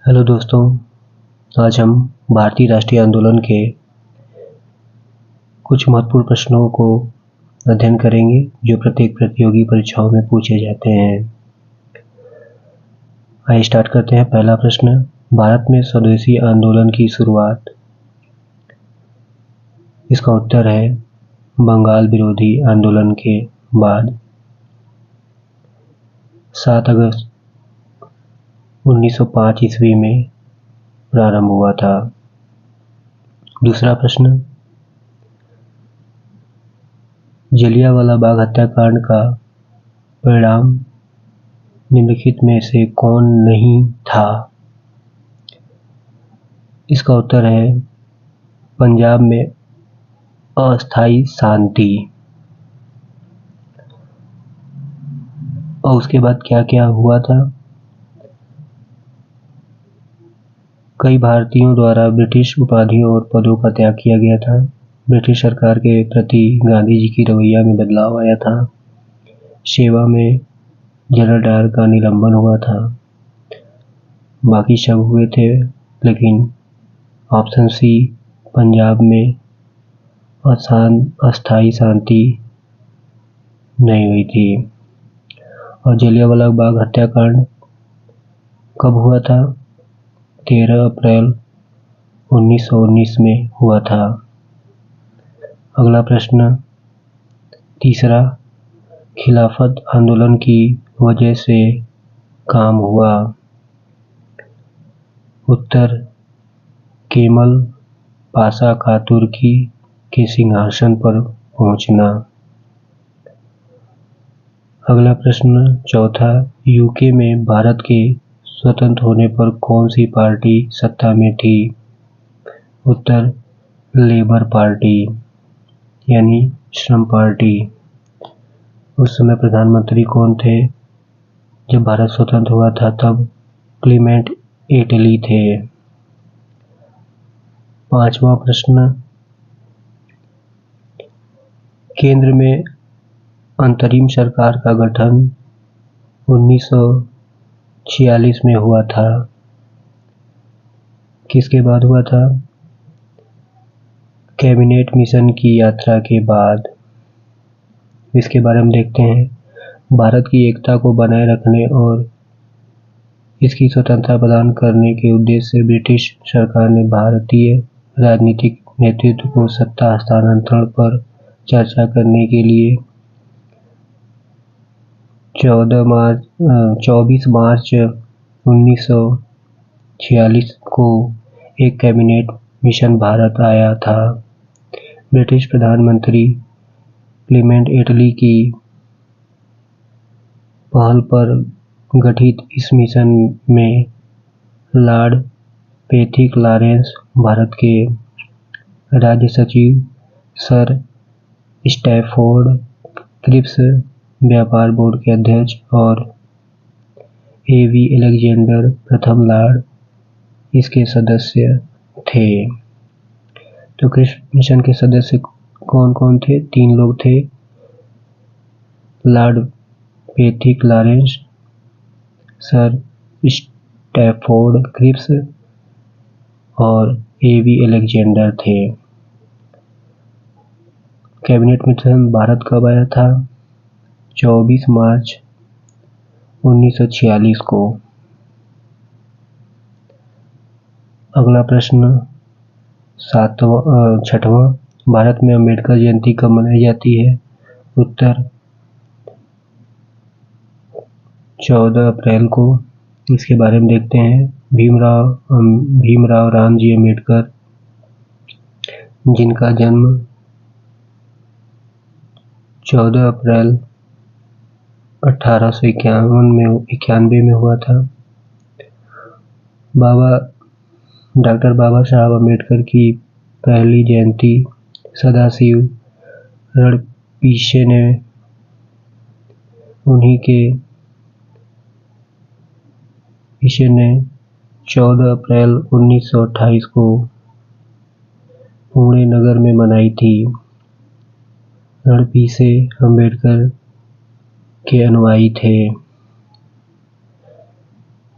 Hello दोस्तों, आज हम भारतीय राष्ट्रीय आंदोलन के कुछ महत्वपूर्ण प्रश्नों को अध्ययन करेंगे जो प्रत्येक प्रतियोगी परीक्षाओं में पूछे जाते हैं। आइए स्टार्ट करते हैं। पहला प्रश्न, भारत में स्वदेशी आंदोलन की शुरुआत। इसका उत्तर है बंगाल विरोधी आंदोलन के बाद 7 अगस्त 1905 ईस्वी में प्रारंभ हुआ था। दूसरा प्रश्न, जलियांवाला बाग हत्याकांड का परिणाम निम्नलिखित में से कौन नहीं था। इसका उत्तर है पंजाब में अस्थायी शांति। और उसके बाद क्या क्या हुआ था। कई भारतीयों द्वारा ब्रिटिश उपाधियों और पदों का त्याग किया गया था। ब्रिटिश सरकार के प्रति गांधी जी की रवैया में बदलाव आया था। सेवा में जनरल डायर का निलंबन हुआ था। बाकी सब हुए थे, लेकिन ऑप्शन सी पंजाब में अस्थायी शांति नहीं हुई थी। और जलियांवाला बाग हत्याकांड कब हुआ था? 13 अप्रैल 1919 में हुआ था। अगला प्रश्न, तीसरा, खिलाफत आंदोलन की वजह से काम हुआ। उत्तर, केमल पाशा का तुर्की के सिंहासन पर पहुंचना। अगला प्रश्न, चौथा, यूके में भारत के स्वतंत्र होने पर कौन सी पार्टी सत्ता में थी? उत्तर, लेबर पार्टी यानी श्रम पार्टी। उस समय प्रधानमंत्री कौन थे जब भारत स्वतंत्र हुआ था? तब क्लीमेंट एटली थे। पांचवा प्रश्न, केंद्र में अंतरिम सरकार का गठन 1946 में हुआ था। किसके बाद हुआ था? कैबिनेट मिशन की यात्रा के बाद। इसके बारे में देखते हैं। भारत की एकता को बनाए रखने और इसकी स्वतंत्रता प्रदान करने के उद्देश्य से ब्रिटिश सरकार ने भारतीय राजनीतिक नेतृत्व को सत्ता हस्तांतरण पर चर्चा करने के लिए 24 मार्च 1946 को एक कैबिनेट मिशन भारत आया था। ब्रिटिश प्रधानमंत्री क्लीमेंट एटली की पहल पर गठित इस मिशन में लॉर्ड पैथिक लॉरेंस, भारत के राज्य सचिव, सर स्टैफोर्ड क्रिप्स, व्यापार बोर्ड के अध्यक्ष, और एवी अलेक्जेंडर प्रथम लॉर्ड इसके सदस्य थे। तो क्रिप्स मिशन के सदस्य कौन कौन थे? 3 लोग थे, Lord Pethick Lawrence, sir Stafford Cripps और एवी अलेक्जेंडर थे। कैबिनेट मिशन भारत कब आया था? 24 मार्च 1946 को। अगला प्रश्न, छठवां, भारत में अंबेडकर जयंती कब मनाई जाती है? उत्तर, 14 अप्रैल को। इसके बारे में देखते हैं। भीमराव रामजी अंबेडकर, जिनका जन्म 14 अप्रैल 1891 में हुआ था। डॉक्टर बाबा साहब अंबेडकर की पहली जयंती सदाशिव रणपीसे ने उन्हीं के 14 अप्रैल 1928 को पुणे नगर में मनाई थी। रणपीसे अंबेडकर के अनुयायी थे।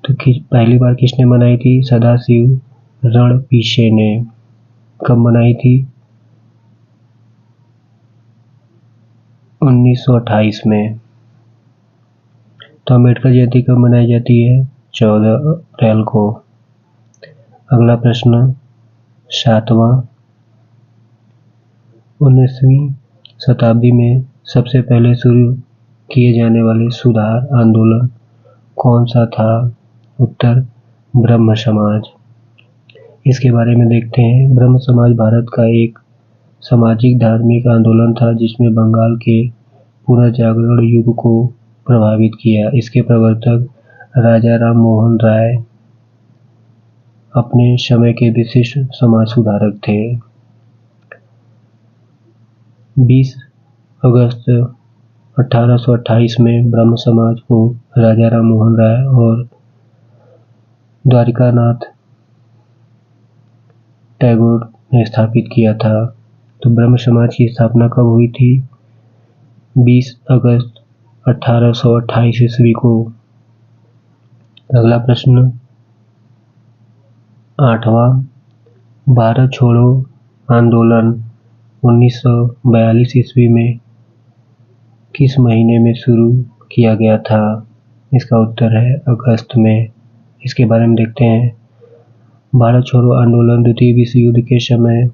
तो पहली बार किसने मनाई थी? सदाशिव रणपीछे ने। कब मनाई थी? 1928 में। तो अम्बेडकर जयंती कब मनाई जाती है? 14 अप्रैल को। अगला प्रश्न 7वां, 19वीं शताब्दी में सबसे पहले शुरू किए जाने वाले सुधार आंदोलन कौन सा था? उत्तर ब्रह्म समाज। इसके बारे में देखते हैं। ब्रह्म समाज भारत का एक सामाजिक धार्मिक आंदोलन था जिसमें बंगाल के पुनर्जागरण युग को प्रभावित किया। इसके प्रवर्तक राजा राम मोहन राय अपने समय के विशिष्ट समाज सुधारक थे। 20 अगस्त 1828 में ब्रह्म समाज को राजा राम मोहन राय और द्वारिकानाथ टैगोर ने स्थापित किया था। तो ब्रह्म समाज की स्थापना कब हुई थी? 20 अगस्त 1828 ईस्वी को। अगला प्रश्न 8वां, भारत छोड़ो आंदोलन 1942 ईस्वी में किस महीने में शुरू किया गया था? इसका उत्तर है अगस्त में। इसके बारे में देखते हैं। भारत छोड़ो आंदोलन द्वितीय विश्व युद्ध के समय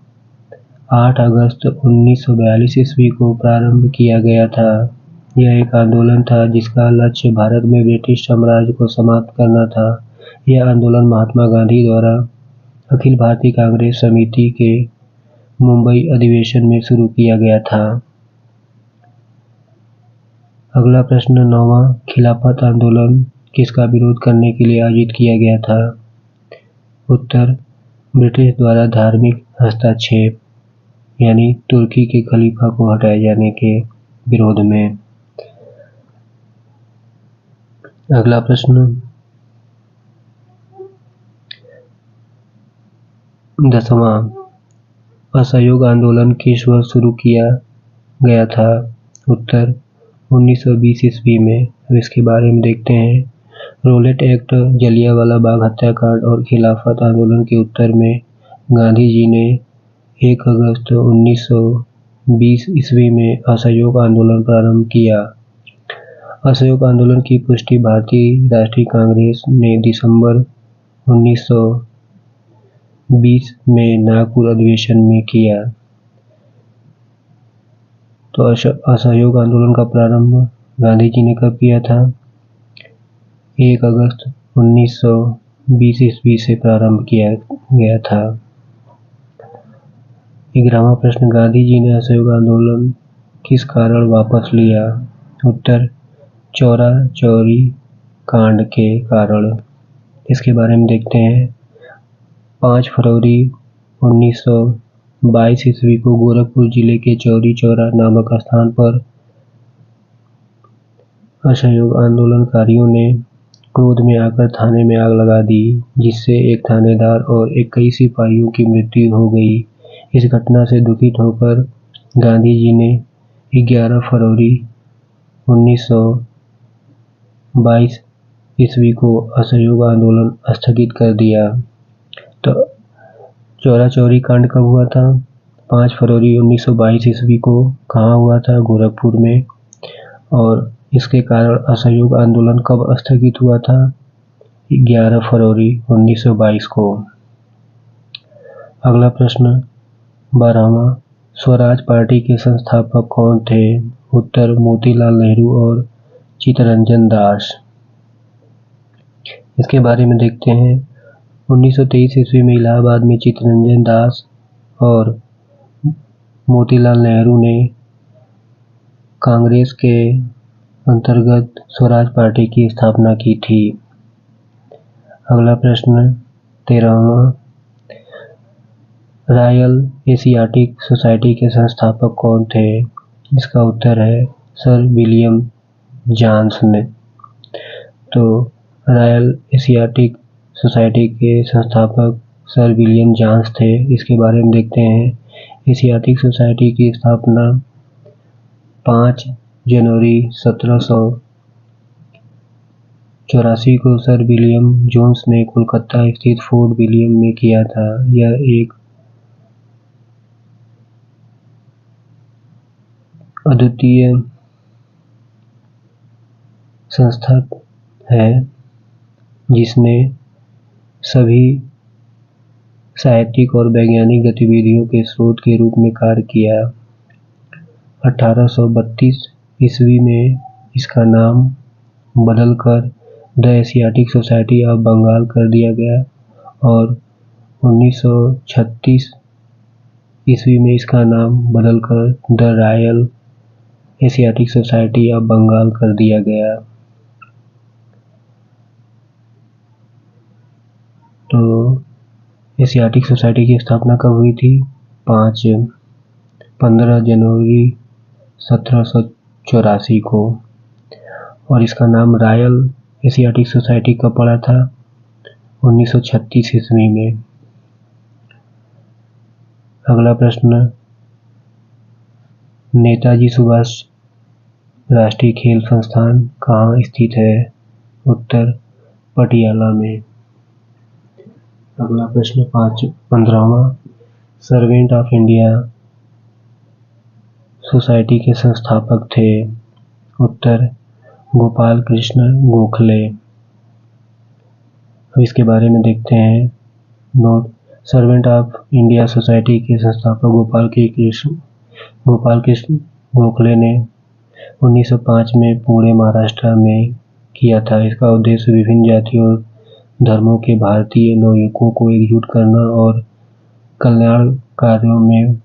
8 अगस्त 1942 ईस्वी को प्रारंभ किया गया था। यह एक आंदोलन था जिसका लक्ष्य भारत में ब्रिटिश साम्राज्य को समाप्त करना था। यह आंदोलन महात्मा गांधी द्वारा अखिल भारतीय कांग्रेस समिति के मुंबई अधिवेशन में शुरू किया गया था। अगला प्रश्न 9वां, खिलाफत आंदोलन किसका विरोध करने के लिए आयोजित किया गया था? उत्तर ब्रिटिश द्वारा धार्मिक हस्तक्षेप यानी तुर्की के खलीफा को हटाए जाने के विरोध में। अगला प्रश्न 10वां, असहयोग आंदोलन किस वर्ष शुरू किया गया था? उत्तर 1920 ईस्वी में। अब इसके बारे में देखते हैं। रोलेट एक्ट, जलियांवाला बाग हत्याकांड और खिलाफत आंदोलन के उत्तर में गांधी जी ने 1 अगस्त 1920 ईस्वी में असहयोग आंदोलन प्रारंभ किया। असहयोग आंदोलन की पुष्टि भारतीय राष्ट्रीय कांग्रेस ने दिसंबर 1920 में नागपुर अधिवेशन में किया। तो असहयोग आंदोलन का प्रारंभ गांधी जी ने कब किया था? 1 अगस्त 1920 ईस्वी से प्रारंभ किया गया था। 11वां प्रश्न, गांधी जी ने असहयोग आंदोलन किस कारण वापस लिया? उत्तर चौरा चौरी कांड के कारण। इसके बारे में देखते हैं। 5 फरवरी 1922 ईस्वी को गोरखपुर जिले के चौरी चौरा नामक स्थान पर असहयोग आंदोलनकारियों ने क्रोध में आकर थाने में आग लगा दी, जिससे एक थानेदार और कई सिपाहियों की मृत्यु हो गई। इस घटना से दुखित होकर गांधी जी ने 11 फरवरी 1922 ईस्वी को असहयोग आंदोलन स्थगित कर दिया। तो चौरा चौरी कांड कब हुआ था? 5 फरवरी 1922 ईस्वी को। कहाँ हुआ था? गोरखपुर में। और इसके कारण असहयोग आंदोलन कब स्थगित हुआ था? 11 फरवरी 1922 को। अगला प्रश्न 12वां, स्वराज पार्टी के संस्थापक कौन थे? उत्तर मोतीलाल नेहरू और चित्तरंजन दास। इसके बारे में देखते हैं। 1923 ईस्वी में इलाहाबाद में चित्तरंजन दास और मोतीलाल नेहरू ने कांग्रेस के अंतर्गत स्वराज पार्टी की स्थापना की थी। अगला प्रश्न 13वां, रॉयल एशियाटिक सोसाइटी के संस्थापक कौन थे? इसका उत्तर है सर विलियम जान्स ने। तो रॉयल एशियाटिक सोसाइटी के संस्थापक सर विलियम जान्स थे। इसके बारे में देखते हैं। एशियाटिक सोसाइटी की स्थापना 5 जनवरी 1764 1984 को सर विलियम जोन्स ने कोलकाता स्थित फोर्ट विलियम में किया था। यह एक अद्वितीय संस्था है जिसने सभी साहित्यिक और वैज्ञानिक गतिविधियों के स्रोत के रूप में कार्य किया। 1832 ईस्वी में इसका नाम बदलकर the Asiatic Society of Bengal कर दिया गया और 1936 ईस्वी में इसका नाम बदलकर the Royal Asiatic Society of Bengal कर दिया गया। तो एशियाटिक सोसाइटी की स्थापना कब हुई थी? 15 जनवरी 1784 को। और इसका नाम रॉयल एशियाटिक सोसाइटी कब पड़ा था? 1936 ईस्वी में। अगला प्रश्न, नेताजी सुभाष राष्ट्रीय खेल संस्थान कहाँ स्थित है? उत्तर, पटियाला में। अगला प्रश्न 15वां, सर्वेंट ऑफ इंडिया सोसाइटी के संस्थापक थे? उत्तर, गोपाल कृष्ण गोखले। अब इसके बारे में देखते हैं। Note, servant of India society के संस्थापक गोपाल कृष्ण गोखले ने 1905 में पुणे महाराष्ट्र में किया था। इसका उद्देश्य विभिन्न जातियों और धर्मों के भारतीय नवयुवकों को एकजुट करना और कल्याण कार्यों में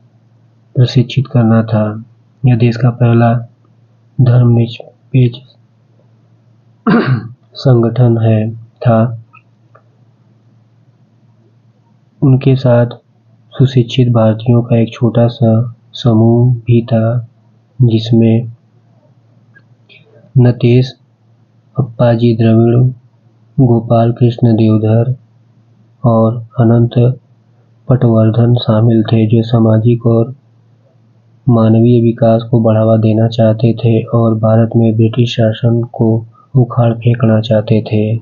प्रशिक्षित करना था। यह देश का पहला धर्मनिरपेक्ष संगठन था। उनके साथ सुशिक्षित भारतीयों का एक छोटा सा समूह भी था जिसमें नतेश अप्पाजी द्रविड़, गोपाल कृष्ण देवधर और अनंत पटवर्धन शामिल थे, जो सामाजिक और मानवीय विकास को बढ़ावा देना चाहते थे और भारत में ब्रिटिश शासन को उखाड़ फेंकना चाहते थे।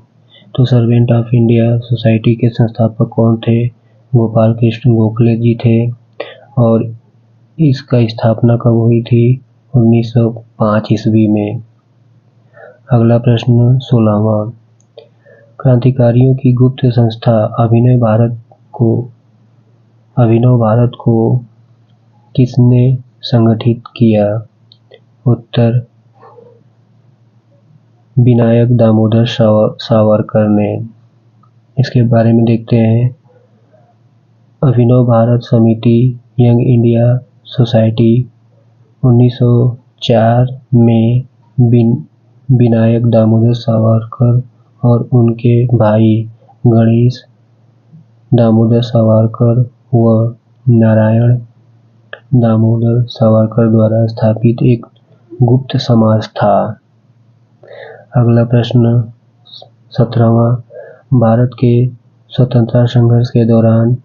तो सर्वेंट ऑफ इंडिया सोसाइटी के संस्थापक कौन थे? गोपाल कृष्ण गोखले जी थे। और इसका स्थापना कब हुई थी? 1905 ईस्वी में। अगला प्रश्न 16वां, क्रांतिकारियों की गुप्त संस्था अभिनव भारत को किसने संगठित किया? उत्तर, विनायक दामोदर सावरकर ने। इसके बारे में देखते हैं। अभिनव भारत समिति यंग इंडिया सोसाइटी 1904 में विनायक दामोदर सावरकर और उनके भाई गणेश दामोदर सावरकर व नारायण दामोदर सावरकर द्वारा स्थापित एक गुप्त समाज था। अगला प्रश्न 17वां, भारत के स्वतंत्रता संघर्ष के दौरान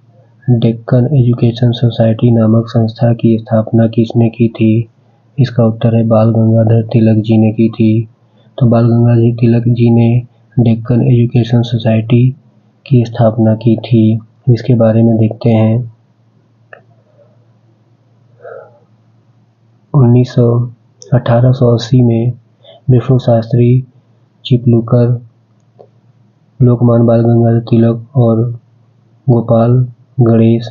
डेक्कन एजुकेशन सोसाइटी नामक संस्था की स्थापना किसने की थी? इसका उत्तर है बाल गंगाधर तिलक जी ने की थी। तो बाल गंगाधर तिलक जी ने डेक्कन एजुकेशन सोसाइटी की स्थापना की थी। इसके बारे में देखते हैं। 1880 में विष्णु शास्त्री चिपलूकर, लोकमान्य बाल गंगाधर तिलक और गोपाल गणेश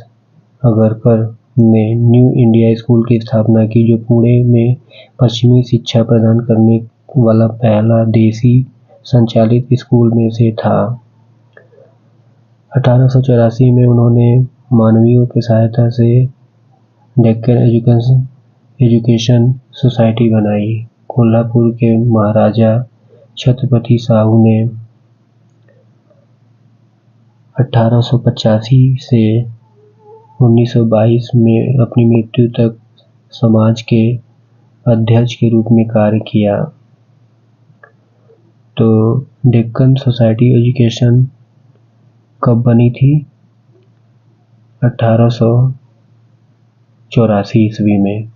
अगरकर ने न्यू इंडिया स्कूल की स्थापना की, जो पुणे में पश्चिमी शिक्षा प्रदान करने वाला पहला देसी संचालित स्कूल में से था। 1884 में उन्होंने मानवीयों की सहायता से डेक्कन एजुकेशन सोसाइटी बनाई। कोल्हापुर के महाराजा छत्रपति साहू ने 1885 से 1922 में अपनी मृत्यु तक समाज के अध्यक्ष के रूप में कार्य किया। तो डेक्कन सोसाइटी एजुकेशन कब बनी थी? 1884 ईस्वी में।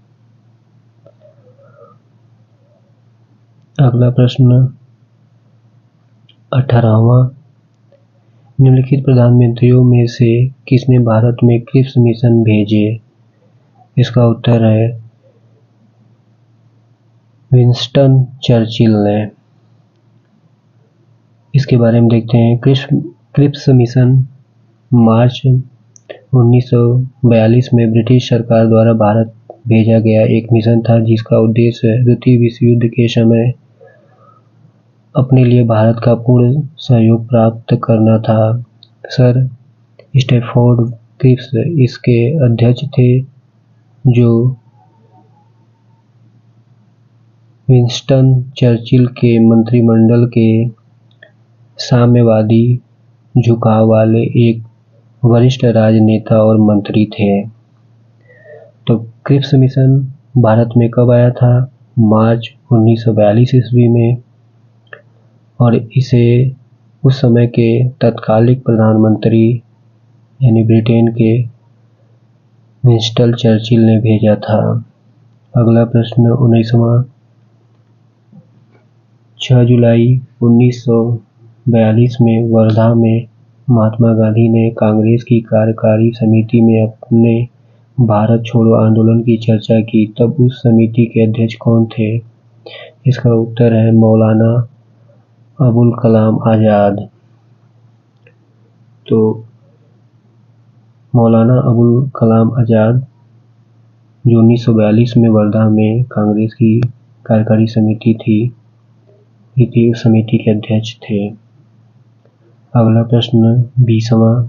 अगला प्रश्न, 18वां, निम्नलिखित प्रधानमंत्रियों में से किसने भारत में क्रिप्स मिशन भेजे? इसका उत्तर है विंस्टन चर्चिल ने। इसके बारे में देखते हैं। क्रिप्स मिशन मार्च 1942 में ब्रिटिश सरकार द्वारा भारत भेजा गया एक मिशन था, जिसका उद्देश्य द्वितीय विश्व युद्ध के समय अपने लिए भारत का पूर्ण सहयोग प्राप्त करना था। सर स्टैफोर्ड क्रिप्स इसके अध्यक्ष थे, जो विंस्टन चर्चिल के मंत्रिमंडल के साम्यवादी झुकाव वाले एक वरिष्ठ राजनेता और मंत्री थे। तो क्रिप्स मिशन भारत में कब आया था? मार्च 1942 ईस्वी में, और इसे उस समय के तत्कालिक प्रधानमंत्री यानी ब्रिटेन के विंस्टन चर्चिल ने भेजा था। अगला प्रश्न 19वां, 6 जुलाई 1942 में वर्धा में महात्मा गांधी ने कांग्रेस की कार्यकारी समिति में अपने भारत छोड़ो आंदोलन की चर्चा की। तब उस समिति के अध्यक्ष कौन थे? इसका उत्तर है मौलाना अबुल कलाम आजाद। तो मौलाना अबुल कलाम आजाद, जो 1942 में वर्धा में कांग्रेस की कार्यकारी समिति थी, ये उस समिति के अध्यक्ष थे। अगला प्रश्न 20वां,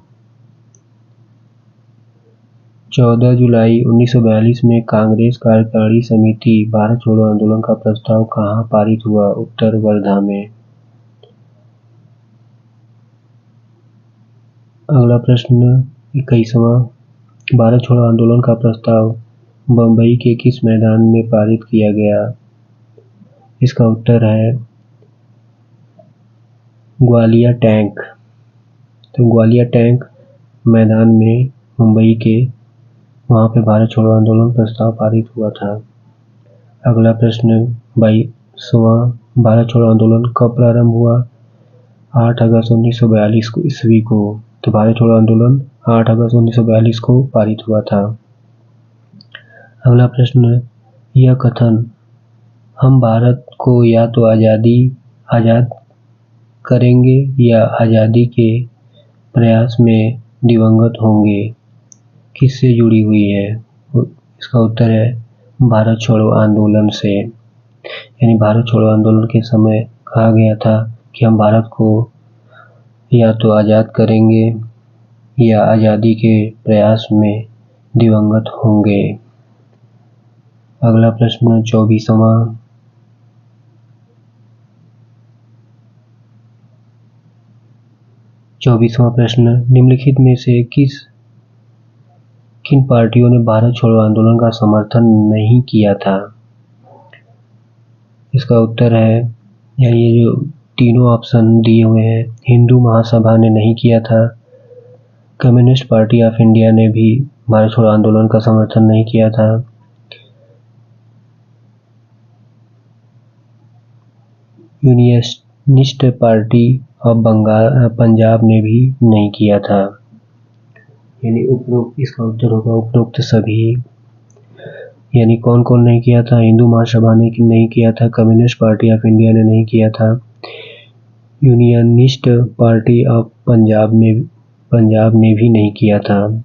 14 जुलाई 1942 में कांग्रेस कार्यकारी समिति भारत छोड़ो आंदोलन का प्रस्ताव कहाँ पारित हुआ? उत्तर वर्धा में। अगला प्रश्न 21वां, भारत छोड़ो आंदोलन का प्रस्ताव बम्बई के किस मैदान में पारित किया गया? इसका उत्तर है ग्वालियर टैंक। तो ग्वालियर टैंक मैदान में मुंबई के वहाँ पे भारत छोड़ो आंदोलन प्रस्ताव पारित हुआ था। अगला प्रश्न 22वां, भारत छोड़ो आंदोलन कब प्रारंभ हुआ? 8 अगस्त 1942 ईस्वी को। तो भारत छोड़ो आंदोलन 8 अगस्त 1942 को पारित हुआ था। अगला प्रश्न, यह कथन हम भारत को या तो आजाद करेंगे या आज़ादी के प्रयास में दिवंगत होंगे, किससे जुड़ी हुई है? इसका उत्तर है भारत छोड़ो आंदोलन से। यानी भारत छोड़ो आंदोलन के समय कहा गया था कि हम भारत को या तो आज़ाद करेंगे या आज़ादी के प्रयास में दिवंगत होंगे। अगला प्रश्न 24वां, प्रश्न, निम्नलिखित में से किन पार्टियों ने भारत छोड़ो आंदोलन का समर्थन नहीं किया था? इसका उत्तर है, या ये जो तीनों ऑप्शन दिए हुए हैं, हिंदू महासभा ने नहीं किया था, कम्युनिस्ट पार्टी ऑफ इंडिया ने भी भारत छोड़ो आंदोलन का समर्थन नहीं किया था, यूनियनिस्ट पार्टी ऑफ पंजाब ने भी नहीं किया था। यानी उपरोक्त, इसका उत्तर होगा उपरोक्त सभी। यानी कौन कौन नहीं किया था? हिंदू महासभा ने नहीं किया था, कम्युनिस्ट पार्टी ऑफ इंडिया ने नहीं किया था, यूनियनिस्ट पार्टी ऑफ पंजाब ने भी नहीं किया था।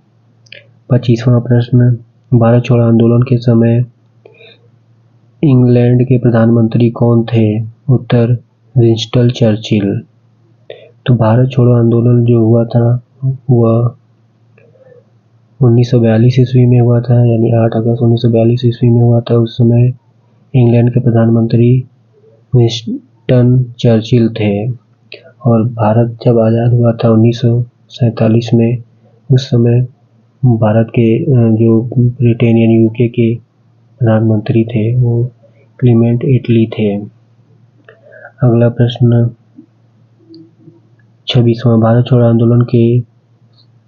25वां प्रश्न, भारत छोड़ो आंदोलन के समय इंग्लैंड के प्रधानमंत्री कौन थे? उत्तर विंस्टन चर्चिल। तो भारत छोड़ो आंदोलन जो हुआ था वह 1942 ईस्वी में हुआ था, यानी 8 अगस्त 1942 ईस्वी में हुआ था। उस समय इंग्लैंड के प्रधानमंत्री विंस्टन चर्चिल थे, और भारत जब आज़ाद हुआ था 1947 में, उस समय भारत के जो ब्रिटेन यानी यूके के प्रधानमंत्री थे वो क्लीमेंट एटली थे। अगला प्रश्न 26वां, भारत छोड़ो आंदोलन के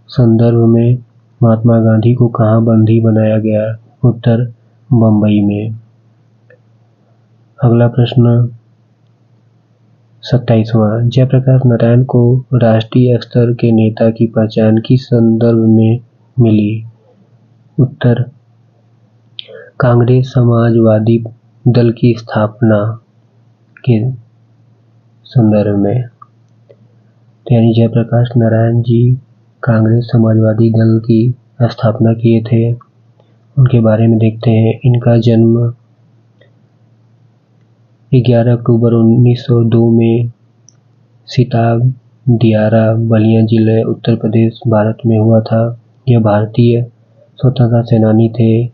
संदर्भ में महात्मा गांधी को कहाँ बंदी बनाया गया? उत्तर बम्बई में। अगला प्रश्न 27वां, जयप्रकाश नारायण को राष्ट्रीय स्तर के नेता की पहचान किस संदर्भ में मिली? उत्तर, कांग्रेस समाजवादी दल की स्थापना के संदर्भ में। यानी जयप्रकाश नारायण जी कांग्रेस समाजवादी दल की स्थापना किए थे, उनके बारे में देखते हैं। इनका जन्म 11 अक्टूबर 1902 में सिताब दियारा, बलिया जिले, उत्तर प्रदेश, भारत में हुआ था। यह भारतीय स्वतंत्रता सेनानी थे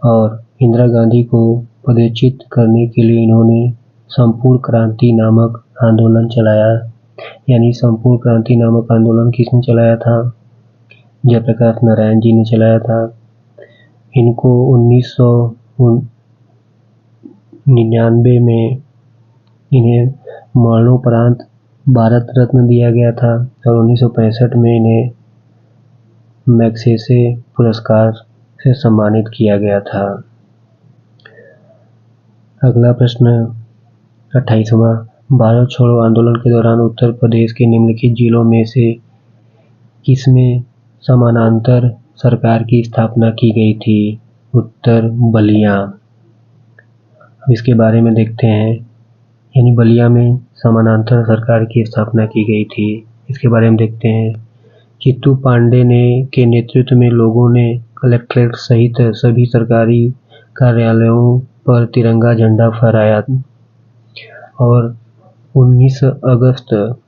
और इंदिरा गांधी को पदच्युत करने के लिए इन्होंने संपूर्ण क्रांति नामक आंदोलन चलाया। यानी संपूर्ण क्रांति नामक आंदोलन किसने चलाया था? जयप्रकाश नारायण जी ने चलाया था। इनको 1999 में इन्हें मरणोपरांत भारत रत्न दिया गया था और 1965 में इन्हें मैग्सेसे पुरस्कार से सम्मानित किया गया था। अगला प्रश्न 28वां, भारत छोड़ो आंदोलन के दौरान उत्तर प्रदेश के निम्नलिखित जिलों में से किसमें समानांतर सरकार की स्थापना की गई थी? उत्तर, बलिया। अब इसके बारे में देखते हैं। यानी बलिया में समानांतर सरकार की स्थापना की गई थी। इसके बारे में देखते हैं। चित्तू पांडे के नेतृत्व में लोगों ने कलेक्ट्रेट सहित सभी सरकारी कार्यालयों पर तिरंगा झंडा फहराया और 19 अगस्त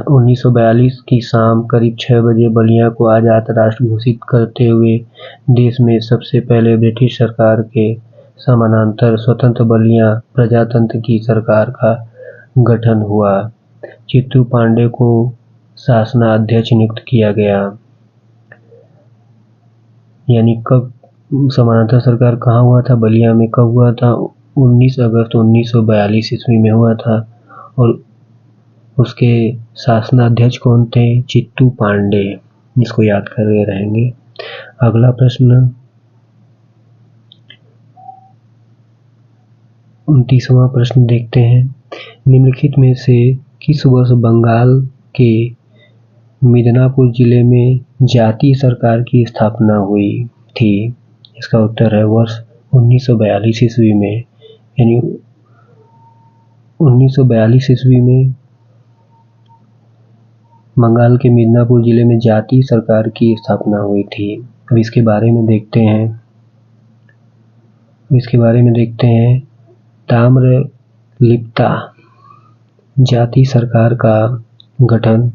1942 की शाम करीब 6 बजे बलिया को आजाद राष्ट्र घोषित करते हुए देश में सबसे पहले ब्रिटिश सरकार के समानांतर स्वतंत्र बलिया प्रजातंत्र की सरकार का गठन हुआ। चित्तू पांडे को शासनाध्यक्ष नियुक्त किया गया। यानी कब समानांतर सरकार कहाँ हुआ था? बलिया में। कब हुआ था? 19 अगस्त 1942 ईस्वी में हुआ था और उसके शासनाध्यक्ष कौन थे? चित्तू पांडे। इसको याद कर रहेंगे। अगला प्रश्न 29वां प्रश्न देखते हैं। निम्नलिखित में से किस वर्ष बंगाल के मिदनापुर जिले में जातीय सरकार की स्थापना हुई थी? इसका उत्तर है वर्ष 1942 ईस्वी में। यानी 1942 ईस्वी में बंगाल के मिदनापुर जिले में जातीय सरकार की स्थापना हुई थी। अब इसके बारे में देखते हैं। ताम्रलिप्ता जातीय सरकार का गठन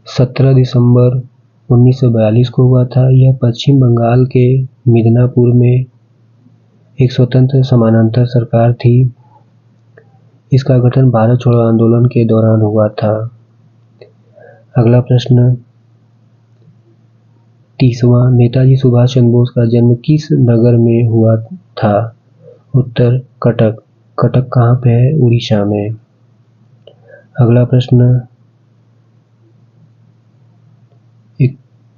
17 दिसंबर 1942 को हुआ था। यह पश्चिम बंगाल के मिदनापुर में एक स्वतंत्र समानांतर सरकार थी। इसका गठन भारत छोड़ो आंदोलन के दौरान हुआ था। अगला प्रश्न 30वां, नेताजी सुभाष चंद्र बोस का जन्म किस नगर में हुआ था? उत्तर, कटक। कटक कहाँ पे है? उड़ीसा में। अगला प्रश्न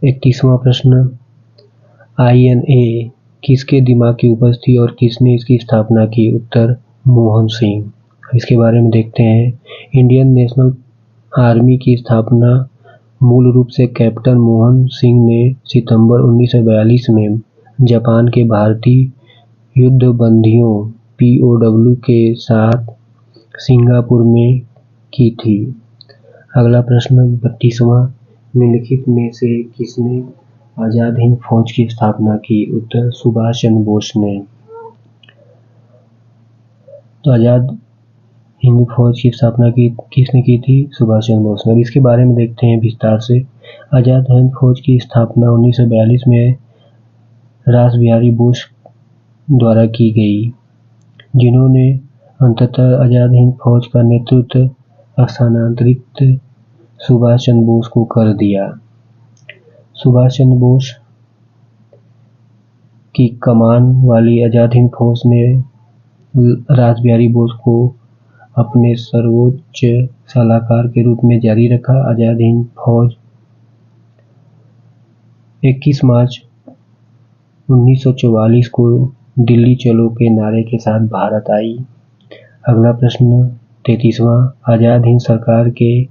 31वां प्रश्न, INA किसके दिमाग की उपज थी और किसने इसकी स्थापना की? उत्तर, मोहन सिंह। इसके बारे में देखते हैं। इंडियन नेशनल आर्मी की स्थापना मूल रूप से कैप्टन मोहन सिंह ने सितंबर 1942 में जापान के भारतीय युद्धबंदियों POW के साथ सिंगापुर में की थी। अगला प्रश्न 32वां, निम्नलिखित में से किसने आजाद हिंद फौज की स्थापना की? उत्तर, सुभाष चंद्र बोस ने। तो आजाद हिंद फौज की स्थापना किसने की थी? सुभाष चंद्र बोस ने। अब इसके बारे में देखते हैं विस्तार से। आजाद हिंद फौज की स्थापना 1942 में रास बिहारी बोस द्वारा की गई, जिन्होंने अंततः आजाद हिंद फौज का नेतृत्व स्थानांतरित सुभाष चंद्र बोस को कर दिया। सुभाष चंद्र बोस की कमान वाली आजाद हिंद फौज ने रास बिहारी बोस को अपने सर्वोच्च सलाहकार के रूप में जारी रखा। आजाद हिंद फौज 21 मार्च 1944 को दिल्ली चलो के नारे के साथ भारत आई। अगला प्रश्न 33वां आज़ाद हिंद सरकार के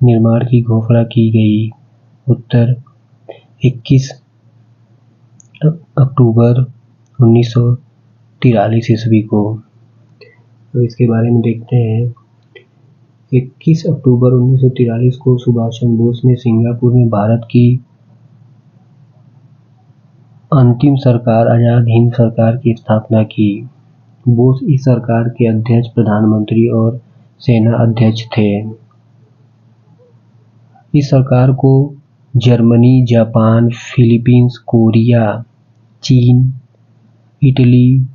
निर्माण की घोषणा की गई? उत्तर 21 अक्टूबर 1943 ईस्वी को। तो इसके बारे में देखते हैं। 21 अक्टूबर 1943 को सुभाष चंद्र बोस ने सिंगापुर में भारत की अंतिम सरकार आज़ाद हिंद सरकार की स्थापना की। बोस इस सरकार के अध्यक्ष, प्रधानमंत्री और सेना अध्यक्ष थे। इस सरकार को जर्मनी, जापान, फिलीपींस, कोरिया, चीन, इटली,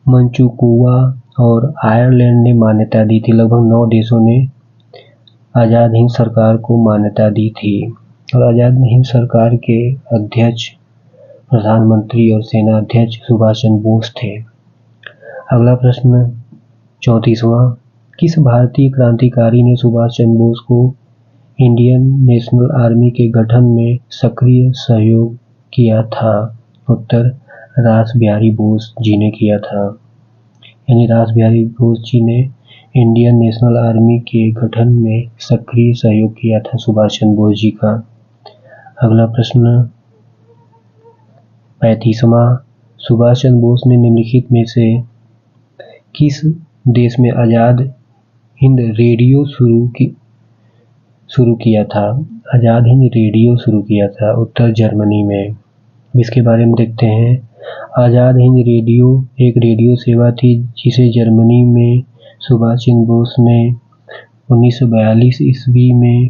मंचुकुआ और आयरलैंड ने मान्यता दी थी। लगभग 9 देशों ने आज़ाद हिंद सरकार को मान्यता दी थी और आज़ाद हिंद सरकार के अध्यक्ष, प्रधानमंत्री और सेना अध्यक्ष सुभाष चंद्र बोस थे। अगला प्रश्न 34वां, किस भारतीय क्रांतिकारी ने सुभाष चंद्र बोस को इंडियन नेशनल आर्मी के गठन में सक्रिय सहयोग किया था? उत्तर रास बिहारी बोस जी ने किया था। यानी रास बिहारी बोस जी ने इंडियन नेशनल आर्मी के गठन में सक्रिय सहयोग किया था सुभाष चंद्र बोस जी का। अगला प्रश्न 35वां, सुभाष चंद्र बोस ने निम्नलिखित में से किस देश में आज़ाद हिंद रेडियो शुरू किया था? आज़ाद हिंद रेडियो शुरू किया था। उत्तर जर्मनी में। इसके बारे में देखते हैं। आज़ाद हिंद रेडियो एक रेडियो सेवा थी जिसे जर्मनी में सुभाष चंद्र बोस ने 1942 ईस्वी में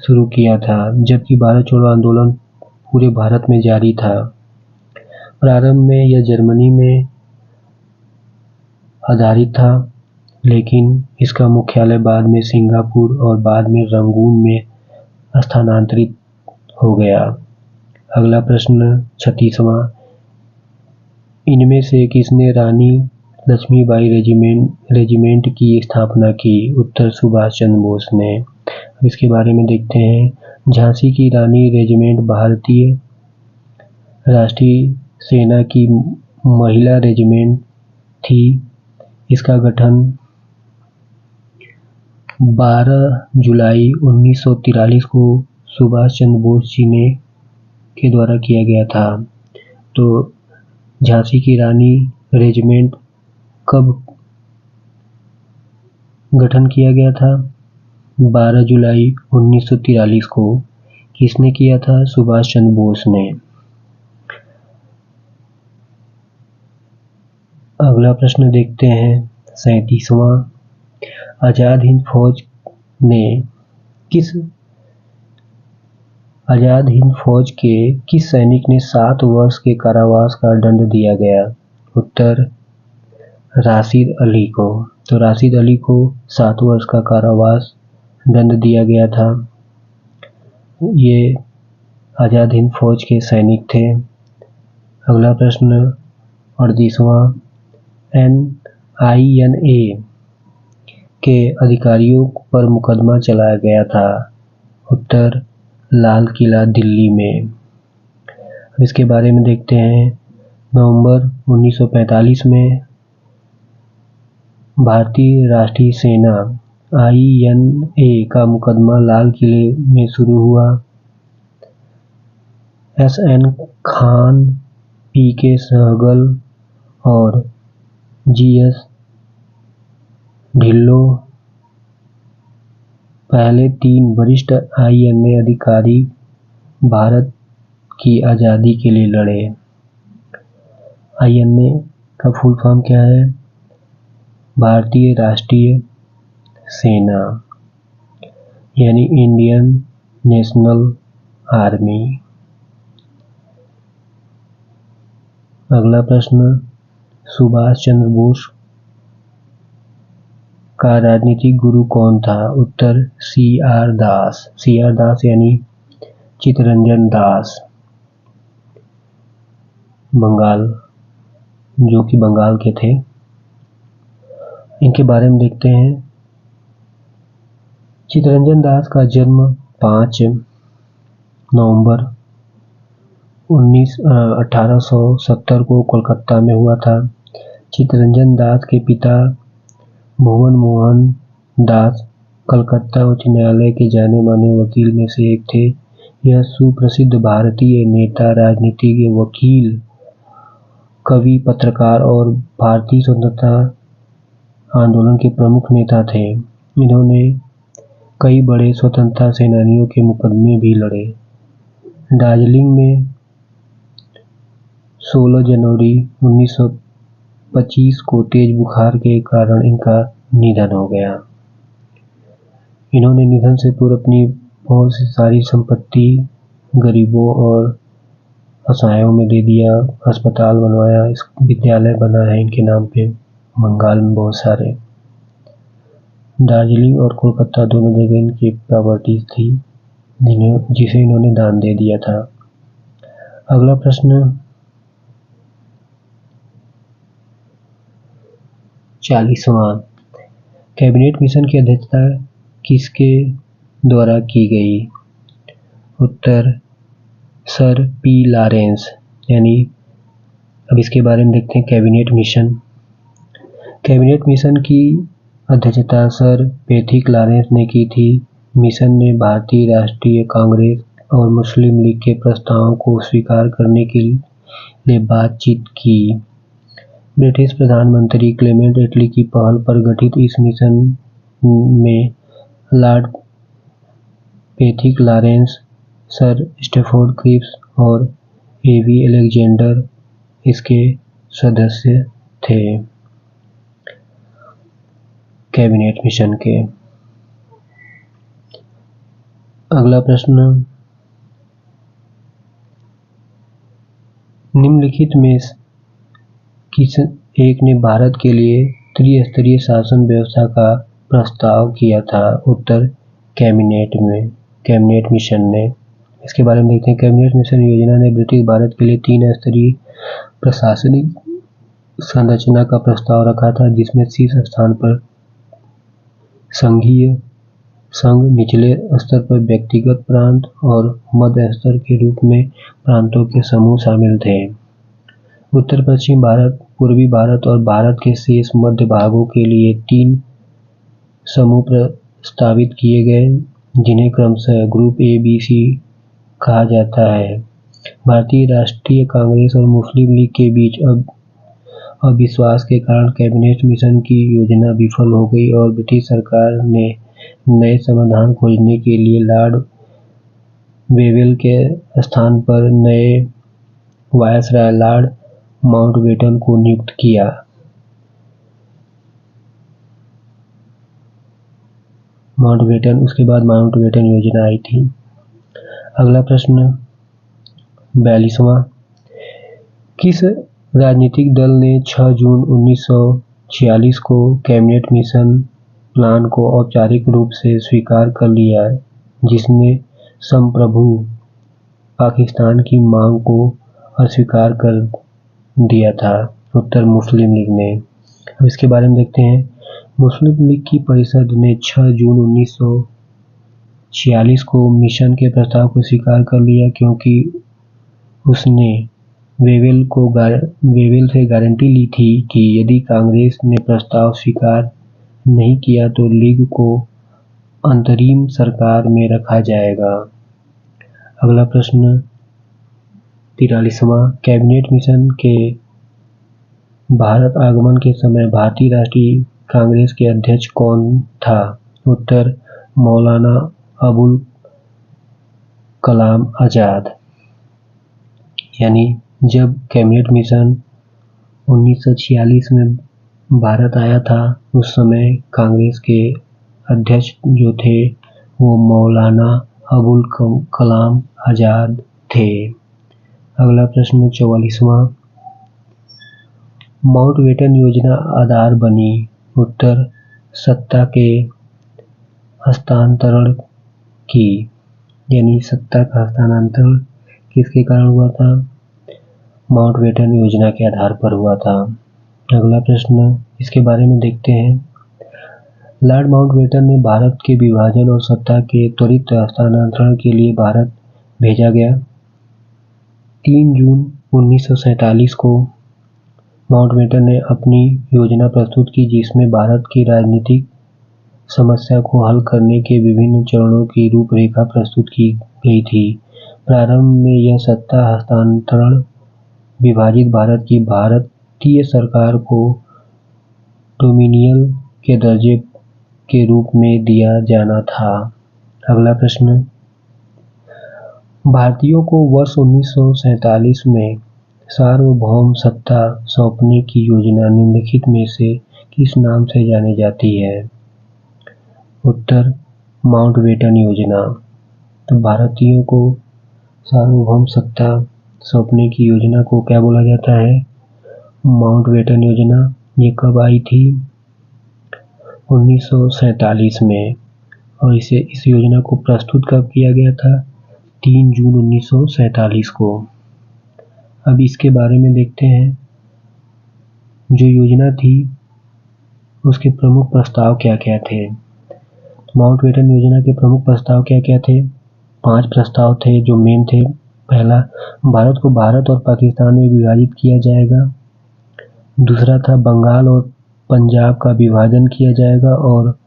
शुरू किया था, जबकि भारत छोड़ो आंदोलन पूरे भारत में जारी था। प्रारंभ में यह जर्मनी में आधारित था, लेकिन इसका मुख्यालय बाद में सिंगापुर और बाद में रंगून में स्थानांतरित हो गया। अगला प्रश्न 36वां, इनमें से किसने रानी लक्ष्मीबाई रेजिमेंट की स्थापना की? उत्तर सुभाष चंद्र बोस ने। अब इसके बारे में देखते हैं। झांसी की रानी रेजिमेंट भारतीय राष्ट्रीय सेना की महिला रेजिमेंट थी। इसका गठन 12 जुलाई 1943 को सुभाष चंद्र बोस जी के द्वारा किया गया था। तो झांसी की रानी रेजिमेंट कब गठन किया गया था? 12 जुलाई 1943 को। किसने किया था? सुभाष चंद्र बोस ने। अगला प्रश्न देखते हैं 37वां, आज़ाद हिंद फौज के किस सैनिक ने 7 वर्ष के कारावास का दंड दिया गया? उत्तर राशिद अली को। तो राशिद अली को 7 वर्ष का कारावास दंड दिया गया था। ये आज़ाद हिंद फौज के सैनिक थे। अगला प्रश्न 38वां, NINA के अधिकारियों पर मुकदमा चलाया गया था। उत्तर लाल किला दिल्ली में। इसके बारे में देखते हैं। नवंबर 1945 में भारतीय राष्ट्रीय सेना INA का मुकदमा लाल किले में शुरू हुआ। SN खान, PK सहगल और GS ढिल्लों पहले 3 वरिष्ठ INA अधिकारी भारत की आज़ादी के लिए लड़े। INA का फुल फॉर्म क्या है? भारतीय राष्ट्रीय सेना, यानी इंडियन नेशनल आर्मी। अगला प्रश्न, सुभाष चंद्र बोस का राजनीतिक गुरु कौन था? उत्तर CR दास। CR दास यानी चित्तरंजन दास, बंगाल, जो कि बंगाल के थे। इनके बारे में देखते हैं। चित्तरंजन दास का जन्म 5 नवंबर 1870 को कोलकाता में हुआ था। चित्तरंजन दास के पिता भुवन मोहन दास कलकत्ता उच्च न्यायालय के जाने माने वकील में से एक थे। यह सुप्रसिद्ध भारतीय नेता, राजनीतिज्ञ, वकील, कवि, पत्रकार और भारतीय स्वतंत्रता आंदोलन के प्रमुख नेता थे। इन्होंने कई बड़े स्वतंत्रता सेनानियों के मुकदमे भी लड़े। दार्जिलिंग में 16 जनवरी 1925 को तेज बुखार के कारण इनका निधन हो गया। इन्होंने निधन से पूर्व अपनी बहुत सी सारी संपत्ति गरीबों और असहायों में दे दिया, अस्पताल बनवाया, विद्यालय बना है इनके नाम पे बंगाल में बहुत सारे। दार्जिलिंग और कोलकाता दोनों जगह इनकी प्रॉपर्टीज थी जिसे इन्होंने दान दे दिया था। अगला प्रश्न 40वां, कैबिनेट मिशन की अध्यक्षता किसके द्वारा की गई? उत्तर सर पी लॉरेंस। यानी अब इसके बारे में देखते हैं। कैबिनेट मिशन की अध्यक्षता सर पैथिक लॉरेंस ने की थी। मिशन ने भारतीय राष्ट्रीय कांग्रेस और मुस्लिम लीग के प्रस्तावों को स्वीकार करने के लिए बातचीत की। ब्रिटिश प्रधानमंत्री क्लेमेंट एटली की पहल पर गठित इस मिशन में Lord Pethick Lawrence, sir Stafford Cripps और एवी अलेक्जेंडर इसके सदस्य थे कैबिनेट मिशन के। अगला प्रश्न, निम्नलिखित में किस एक ने भारत के लिए त्रिस्तरीय शासन व्यवस्था का प्रस्ताव किया था? उत्तर कैबिनेट मिशन ने। इसके बारे में देखते हैं। कैबिनेट मिशन योजना ने ब्रिटिश भारत के लिए 3 स्तरीय प्रशासनिक संरचना का प्रस्ताव रखा था, जिसमें शीर्ष स्थान पर संघीय संघ, निचले स्तर पर व्यक्तिगत प्रांत और मध्य स्तर के रूप में प्रांतों के समूह शामिल थे। उत्तर पश्चिम भारत, पूर्वी भारत और भारत के शेष मध्य भागों के लिए 3 समूह प्रस्तावित किए गए, जिन्हें क्रमशः ग्रुप ए, बी, सी कहा जाता है। भारतीय राष्ट्रीय कांग्रेस और मुस्लिम लीग के बीच अविश्वास के कारण कैबिनेट मिशन की योजना विफल हो गई और ब्रिटिश सरकार ने नए समाधान खोजने के लिए लॉर्ड वेवेल के स्थान पर नए वायसराय लॉर्ड माउंटबेटन को नियुक्त किया। उसके बाद माउंटबेटन योजना आई थी। अगला प्रश्न 42वां, किस राजनीतिक दल ने 6 जून 1946 को कैबिनेट मिशन प्लान को औपचारिक रूप से स्वीकार कर लिया, जिसने संप्रभु पाकिस्तान की मांग को अस्वीकार कर दिया था? उत्तर मुस्लिम लीग ने। अब इसके बारे में देखते हैं। मुस्लिम लीग की परिषद ने 6 जून 1946 को मिशन के प्रस्ताव को स्वीकार कर लिया, क्योंकि उसने वेवेल से गारंटी ली थी कि यदि कांग्रेस ने प्रस्ताव स्वीकार नहीं किया तो लीग को अंतरिम सरकार में रखा जाएगा। अगला प्रश्न 43वां, कैबिनेट मिशन के भारत आगमन के समय भारतीय राष्ट्रीय कांग्रेस के अध्यक्ष कौन था? उत्तर मौलाना अबुल कलाम आजाद। यानी जब कैबिनेट मिशन 1946 में भारत आया था, उस समय कांग्रेस के अध्यक्ष जो थे वो मौलाना अबुल कलाम आजाद थे। अगला प्रश्न 44वां, माउंटबेटन योजना आधार बनी? उत्तर सत्ता के हस्तांतरण की। यानी सत्ता का हस्तांतरण किसके कारण हुआ था? माउंटबेटन योजना के आधार पर हुआ था। अगला प्रश्न इसके बारे में देखते हैं। लॉर्ड माउंटबेटन ने भारत के विभाजन और सत्ता के त्वरित हस्तांतरण के लिए भारत भेजा गया। 3 जून 1947 को माउंटबेटन ने अपनी योजना प्रस्तुत की जिसमें भारत की राजनीतिक समस्या को हल करने के विभिन्न चरणों की रूपरेखा प्रस्तुत की गई थी। प्रारंभ में यह सत्ता हस्तांतरण विभाजित भारत की भारतीय सरकार को डोमिनियन के दर्जे के रूप में दिया जाना था। अगला प्रश्न, भारतीयों को वर्ष 1947 में सार्वभौम सत्ता सौंपने की योजना निम्नलिखित में से किस नाम से जानी जाती है? उत्तर, माउंटबेटन योजना। तो भारतीयों को सार्वभौम सत्ता सौंपने की योजना को क्या बोला जाता है? माउंटबेटन योजना। ये कब आई थी? 1947 में। और इस योजना को प्रस्तुत कब किया गया था? 3 जून 1947 को। अब इसके बारे में देखते हैं। जो योजना थी उसके प्रमुख प्रस्ताव क्या क्या थे? माउंटबेटन योजना के प्रमुख प्रस्ताव क्या क्या थे? 5 प्रस्ताव थे जो मेन थे। पहला, भारत को भारत और पाकिस्तान में विभाजित किया जाएगा। दूसरा था, बंगाल और पंजाब का विभाजन किया जाएगा और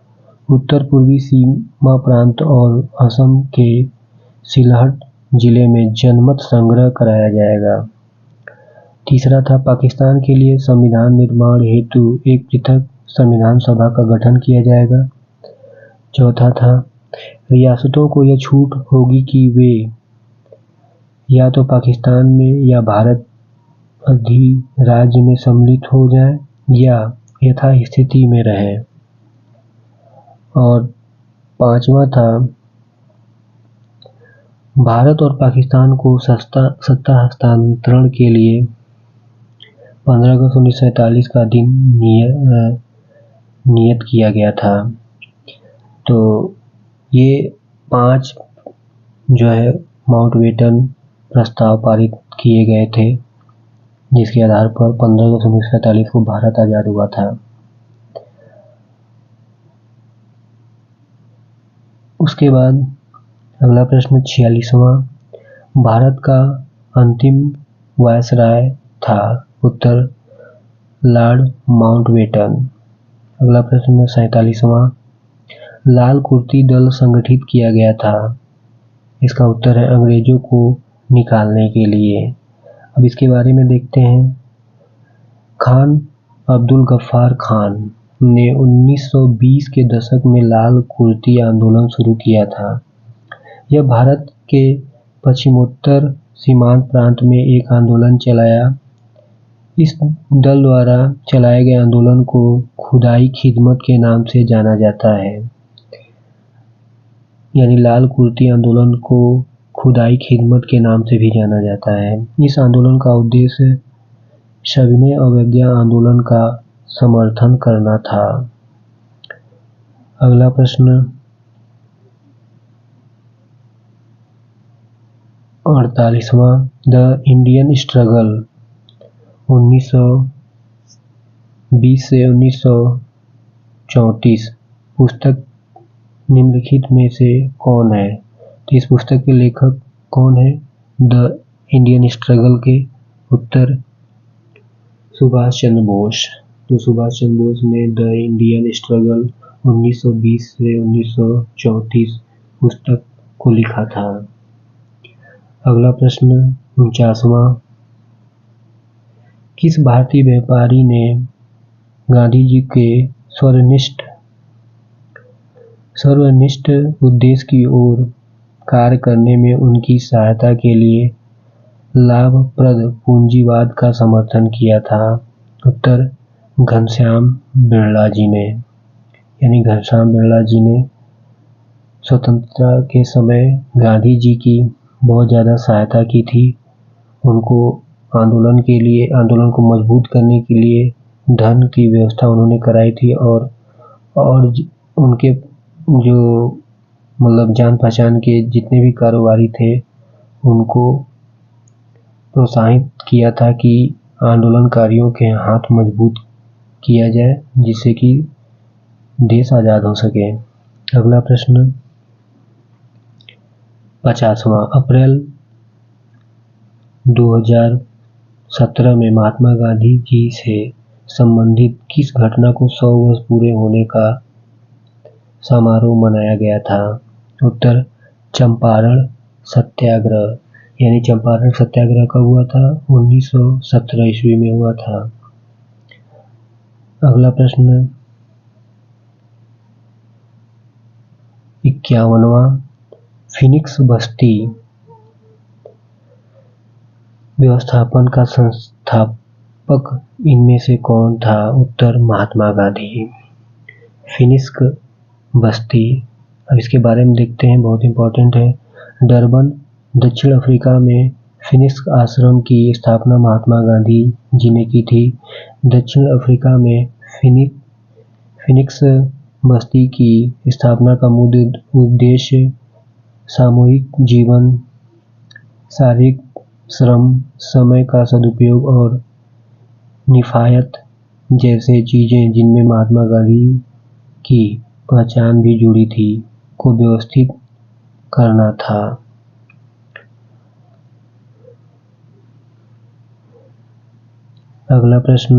उत्तर पूर्वी सीमा प्रांत और असम के सिलहट जिले में जनमत संग्रह कराया जाएगा। तीसरा था, पाकिस्तान के लिए संविधान निर्माण हेतु एक पृथक संविधान सभा का गठन किया जाएगा। चौथा था, रियासतों को यह छूट होगी कि वे या तो पाकिस्तान में या भारत अधिराज्य में सम्मिलित हो जाएं या यथास्थिति में रहें। और पांचवा था, भारत और पाकिस्तान को सत्ता हस्तांतरण के लिए 15 अगस्त 1947 का दिन नियत किया गया था। तो ये 5 जो है माउंटबेटन प्रस्ताव पारित किए गए थे जिसके आधार पर 15 अगस्त 1947 को भारत आजाद हुआ था। उसके बाद अगला प्रश्न 46वां, भारत का अंतिम वायसराय था? उत्तर, लॉर्ड माउंटबेटन। अगला प्रश्न 47वां, लाल कुर्ती दल संगठित किया गया था? इसका उत्तर है अंग्रेजों को निकालने के लिए। अब इसके बारे में देखते हैं। खान अब्दुल गफ्फार खान ने 1920 के दशक में लाल कुर्ती आंदोलन शुरू किया था। यह भारत के पश्चिमोत्तर सीमांत प्रांत में एक आंदोलन चलाया। इस दल द्वारा चलाए गए आंदोलन को खुदाई खिदमत के नाम से जाना जाता है। यानी लाल कुर्ती आंदोलन को खुदाई खिदमत के नाम से भी जाना जाता है। इस आंदोलन का उद्देश्य सविनय अवज्ञा आंदोलन का समर्थन करना था। अगला प्रश्न 48वां, द इंडियन स्ट्रगल 1920 से 1934 पुस्तक निम्नलिखित में से कौन है? तो इस पुस्तक के लेखक कौन है द इंडियन स्ट्रगल के? उत्तर, सुभाष चंद्र बोस। तो सुभाष चंद्र बोस ने द इंडियन स्ट्रगल 1920 से 1934 पुस्तक को लिखा था। अगला प्रश्न 49वां, किस भारतीय व्यापारी ने गांधी जी के सर्वनिष्ठ उद्देश्य की ओर कार्य करने में उनकी सहायता के लिए लाभप्रद पूंजीवाद का समर्थन किया था? उत्तर, घनश्याम बिरला जी ने। यानी घनश्याम बिरला जी ने स्वतंत्रता के समय गांधी जी की बहुत ज़्यादा सहायता की थी। उनको आंदोलन को मजबूत करने के लिए धन की व्यवस्था उन्होंने कराई थी और उनके जो मतलब जान पहचान के जितने भी कारोबारी थे उनको प्रोत्साहित किया था कि आंदोलनकारियों के हाथ मजबूत किया जाए जिससे कि देश आज़ाद हो सके। अगला प्रश्न 50वां, अप्रैल 1917 में महात्मा गांधी जी से संबंधित किस घटना को 100 वर्ष पूरे होने का समारोह मनाया गया था? उत्तर, चंपारण सत्याग्रह। यानी चंपारण सत्याग्रह कब हुआ था? 1917 ईस्वी में हुआ था। अगला प्रश्न 51वां, फिनिक्स बस्ती व्यवस्थापन का संस्थापक इनमें से कौन था? उत्तर, महात्मा गांधी। फिनिक्स बस्ती, अब इसके बारे में देखते हैं, बहुत इंपॉर्टेंट है। डरबन, दक्षिण अफ्रीका में फिनिक्स आश्रम की स्थापना महात्मा गांधी जी ने की थी। दक्षिण अफ्रीका में फिनिक्स बस्ती की स्थापना का मूल उद्देश्य सामूहिक जीवन, शारीरिक श्रम, समय का सदुपयोग और निफायत जैसे चीजें जिनमें महात्मा गांधी की पहचान भी जुड़ी थी को व्यवस्थित करना था। अगला प्रश्न,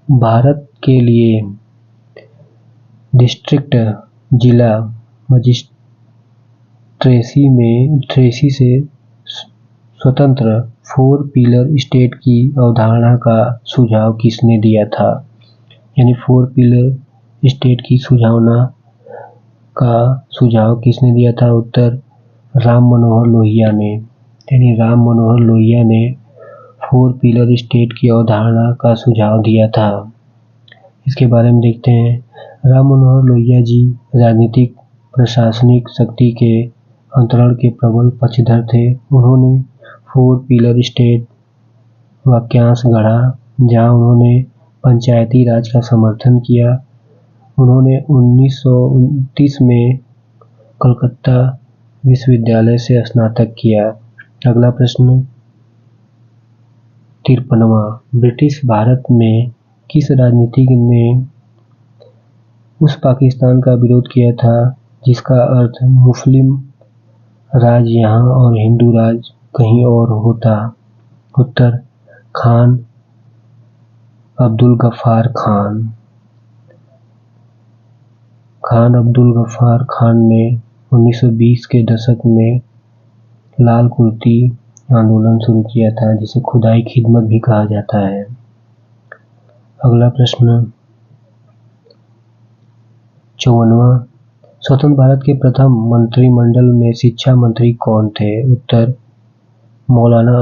भारत के लिए डिस्ट्रिक्ट जिला मजिस्ट्रेसी से स्वतंत्र 4 पिलर स्टेट की अवधारणा का सुझाव किसने दिया था? यानी 4 पिलर स्टेट की सुझाव किसने दिया था? उत्तर, राम मनोहर लोहिया ने। यानी राम मनोहर लोहिया ने 4 पिलर स्टेट की अवधारणा का सुझाव दिया था। इसके बारे में देखते हैं। राम मनोहर लोहिया जी राजनीतिक प्रशासनिक शक्ति के अंतरण के प्रबल पक्षधर थे। उन्होंने 4 पिलर स्टेट वाक्यांश गढ़ा, जहां उन्होंने पंचायती राज का समर्थन किया। उन्होंने 1929 में कलकत्ता विश्वविद्यालय से स्नातक किया। अगला प्रश्न 53वां, ब्रिटिश भारत में किस राजनीतिज्ञ ने उस पाकिस्तान का विरोध किया था जिसका अर्थ मुस्लिम राज यहाँ और हिंदू राज कहीं और होता? उत्तर, खान अब्दुल गफ्फार खान। खान अब्दुल गफ्फार खान ने 1920 के दशक में लाल कुर्ती आंदोलन शुरू किया था, जिसे खुदाई खिदमत भी कहा जाता है। अगला प्रश्न 54वां, स्वतंत्र भारत के प्रथम मंत्रिमंडल में शिक्षा मंत्री कौन थे? उत्तर, मौलाना